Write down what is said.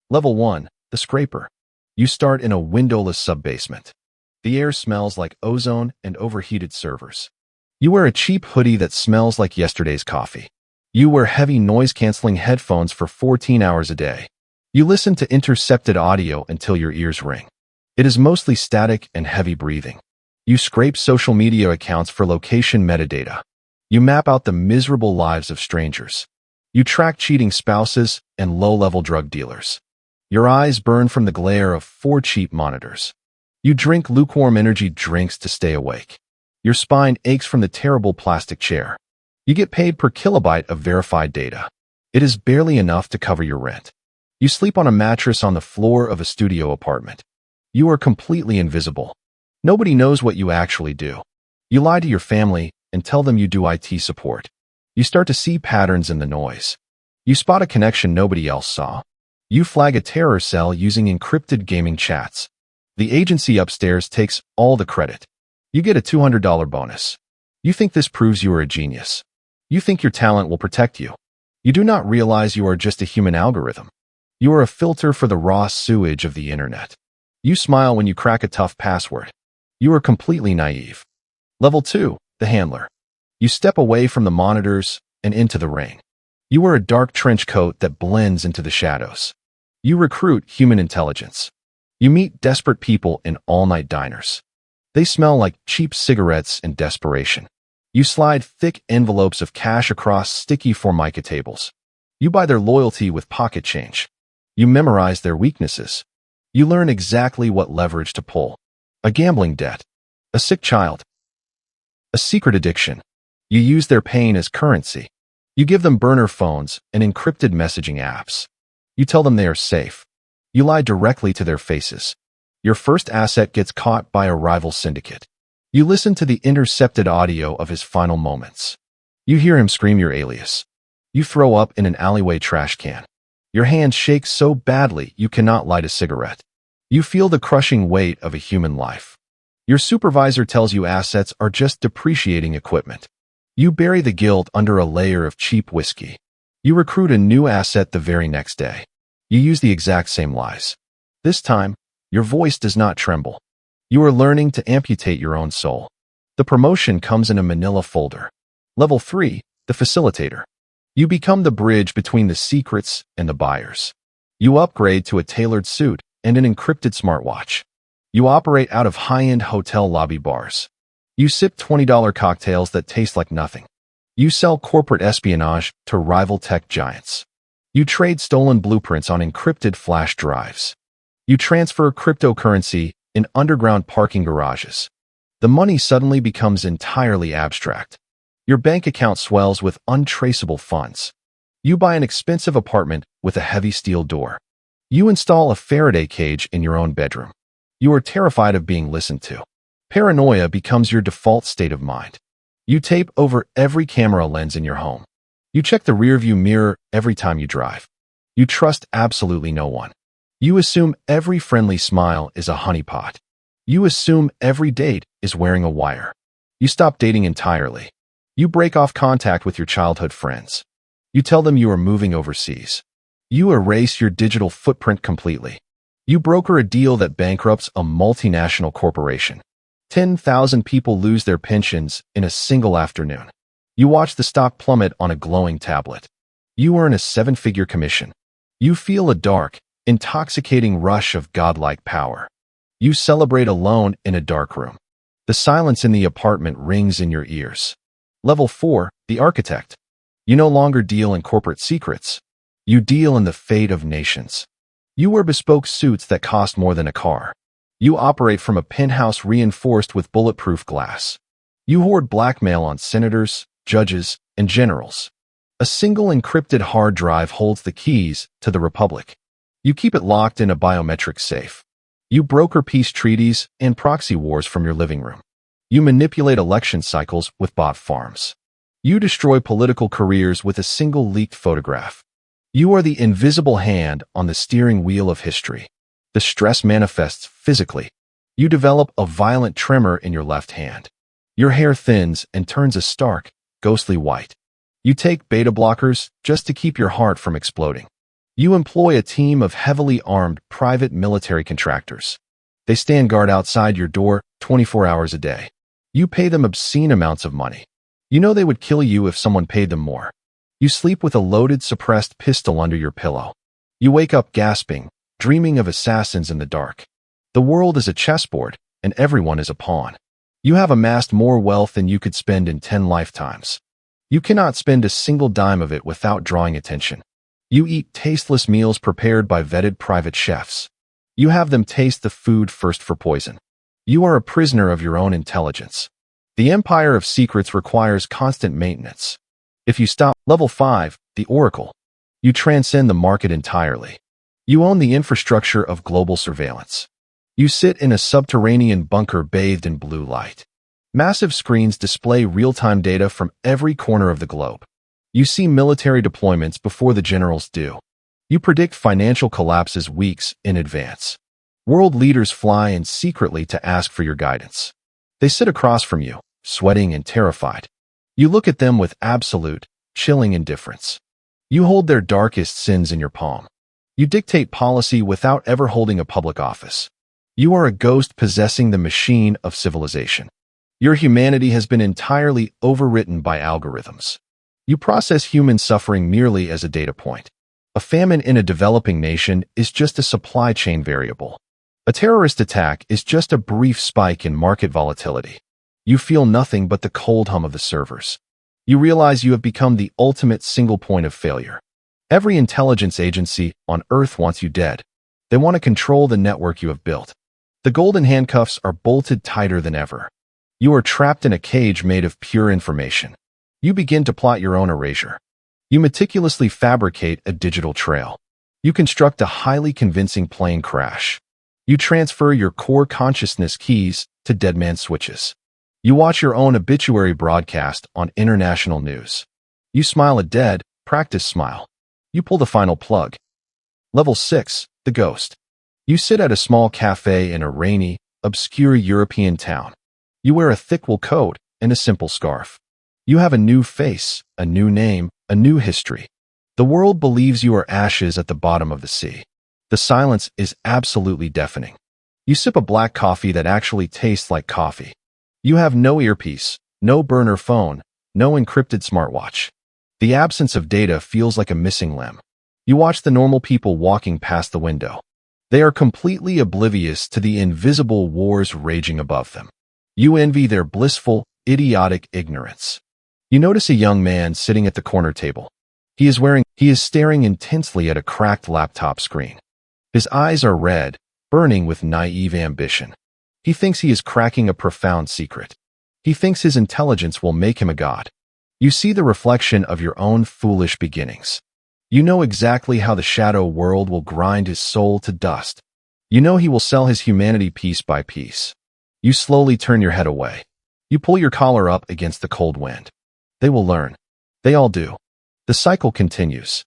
Level 1, the scraper. You start in a windowless sub-basement. The air smells like ozone and overheated servers. You wear a cheap hoodie that smells like yesterday's coffee. You wear heavy noise-canceling headphones for 14 hours a day. You listen to intercepted audio until your ears ring. It is mostly static and heavy breathing. You scrape social media accounts for location metadata. You map out the miserable lives of strangers. You track cheating spouses and low-level drug dealers. Your eyes burn from the glare of 4 cheap monitors. You drink lukewarm energy drinks to stay awake. Your spine aches from the terrible plastic chair. You get paid per kilobyte of verified data. It is barely enough to cover your rent. You sleep on a mattress on the floor of a studio apartment. You are completely invisible. Nobody knows what you actually do. You lie to your family and tell them you do IT support. You start to see patterns in the noise. You spot a connection nobody else saw. You flag a terror cell using encrypted gaming chats. The agency upstairs takes all the credit. You get a $200 bonus. You think this proves you are a genius. You think your talent will protect you. You do not realize you are just a human algorithm. You are a filter for the raw sewage of the internet. You smile when you crack a tough password. You are completely naive. Level 2, the handler. You step away from the monitors and into the rain. You wear a dark trench coat that blends into the shadows. You recruit human intelligence. You meet desperate people in all-night diners. They smell like cheap cigarettes and desperation. You slide thick envelopes of cash across sticky Formica tables. You buy their loyalty with pocket change. You memorize their weaknesses. You learn exactly what leverage to pull. A gambling debt. A sick child. A secret addiction. You use their pain as currency. You give them burner phones and encrypted messaging apps. You tell them they are safe. You lie directly to their faces. Your first asset gets caught by a rival syndicate. You listen to the intercepted audio of his final moments. You hear him scream your alias. You throw up in an alleyway trash can. Your hand shakes so badly you cannot light a cigarette. You feel the crushing weight of a human life. Your supervisor tells you assets are just depreciating equipment. You bury the guilt under a layer of cheap whiskey. You recruit a new asset the very next day. You use the exact same lies. This time, your voice does not tremble. You are learning to amputate your own soul. The promotion comes in a manila folder. Level 3, the facilitator. You become the bridge between the secrets and the buyers. You upgrade to a tailored suit and an encrypted smartwatch. You operate out of high-end hotel lobby bars. You sip $20 cocktails that taste like nothing. You sell corporate espionage to rival tech giants. You trade stolen blueprints on encrypted flash drives. You transfer cryptocurrency in underground parking garages. The money suddenly becomes entirely abstract. Your bank account swells with untraceable funds. You buy an expensive apartment with a heavy steel door. You install a Faraday cage in your own bedroom. You are terrified of being listened to. Paranoia becomes your default state of mind. You tape over every camera lens in your home. You check the rearview mirror every time you drive. You trust absolutely no one. You assume every friendly smile is a honeypot. You assume every date is wearing a wire. You stop dating entirely. You break off contact with your childhood friends. You tell them you are moving overseas. You erase your digital footprint completely. You broker a deal that bankrupts a multinational corporation. 10,000 people lose their pensions in a single afternoon. You watch the stock plummet on a glowing tablet. You earn a 7-figure commission. You feel a dark, intoxicating rush of godlike power. You celebrate alone in a dark room. The silence in the apartment rings in your ears. Level 4, the architect. You no longer deal in corporate secrets. You deal in the fate of nations. You wear bespoke suits that cost more than a car. You operate from a penthouse reinforced with bulletproof glass. You hoard blackmail on senators, judges, and generals. A single encrypted hard drive holds the keys to the republic. You keep it locked in a biometric safe. You broker peace treaties and proxy wars from your living room. You manipulate election cycles with bot farms. You destroy political careers with a single leaked photograph. You are the invisible hand on the steering wheel of history. The stress manifests physically. You develop a violent tremor in your left hand. Your hair thins and turns a stark, ghostly white. You take beta blockers just to keep your heart from exploding. You employ a team of heavily armed private military contractors. They stand guard outside your door 24 hours a day. You pay them obscene amounts of money. You know they would kill you if someone paid them more. You sleep with a loaded, suppressed pistol under your pillow. You wake up gasping, dreaming of assassins in the dark. The world is a chessboard, and everyone is a pawn. You have amassed more wealth than you could spend in 10 lifetimes. You cannot spend a single dime of it without drawing attention. You eat tasteless meals prepared by vetted private chefs. You have them taste the food first for poison. You are a prisoner of your own intelligence. The empire of secrets requires constant maintenance. If you stop, level 5, the Oracle. You transcend the market entirely. You own the infrastructure of global surveillance. You sit in a subterranean bunker bathed in blue light. Massive screens display real-time data from every corner of the globe. You see military deployments before the generals do. You predict financial collapses weeks in advance. World leaders fly in secretly to ask for your guidance. They sit across from you, sweating and terrified. You look at them with absolute, chilling indifference. You hold their darkest sins in your palm. You dictate policy without ever holding a public office. You are a ghost possessing the machine of civilization. Your humanity has been entirely overwritten by algorithms. You process human suffering merely as a data point. A famine in a developing nation is just a supply chain variable. A terrorist attack is just a brief spike in market volatility. You feel nothing but the cold hum of the servers. You realize you have become the ultimate single point of failure. Every intelligence agency on Earth wants you dead. They want to control the network you have built. The golden handcuffs are bolted tighter than ever. You are trapped in a cage made of pure information. You begin to plot your own erasure. You meticulously fabricate a digital trail. You construct a highly convincing plane crash. You transfer your core consciousness keys to deadman switches. You watch your own obituary broadcast on international news. You smile a dead, practice smile. You pull the final plug. Level 6, the Ghost. You sit at a small cafe in a rainy, obscure European town. You wear a thick wool coat and a simple scarf. You have a new face, a new name, a new history. The world believes you are ashes at the bottom of the sea. The silence is absolutely deafening. You sip a black coffee that actually tastes like coffee. You have no earpiece, no burner phone, no encrypted smartwatch. The absence of data feels like a missing limb. You watch the normal people walking past the window. They are completely oblivious to the invisible wars raging above them. You envy their blissful, idiotic ignorance. You notice a young man sitting at the corner table. He is staring intensely at a cracked laptop screen. His eyes are red, burning with naive ambition. He thinks he is cracking a profound secret. He thinks his intelligence will make him a god. You see the reflection of your own foolish beginnings. You know exactly how the shadow world will grind his soul to dust. You know he will sell his humanity piece by piece. You slowly turn your head away. You pull your collar up against the cold wind. They will learn. They all do. The cycle continues.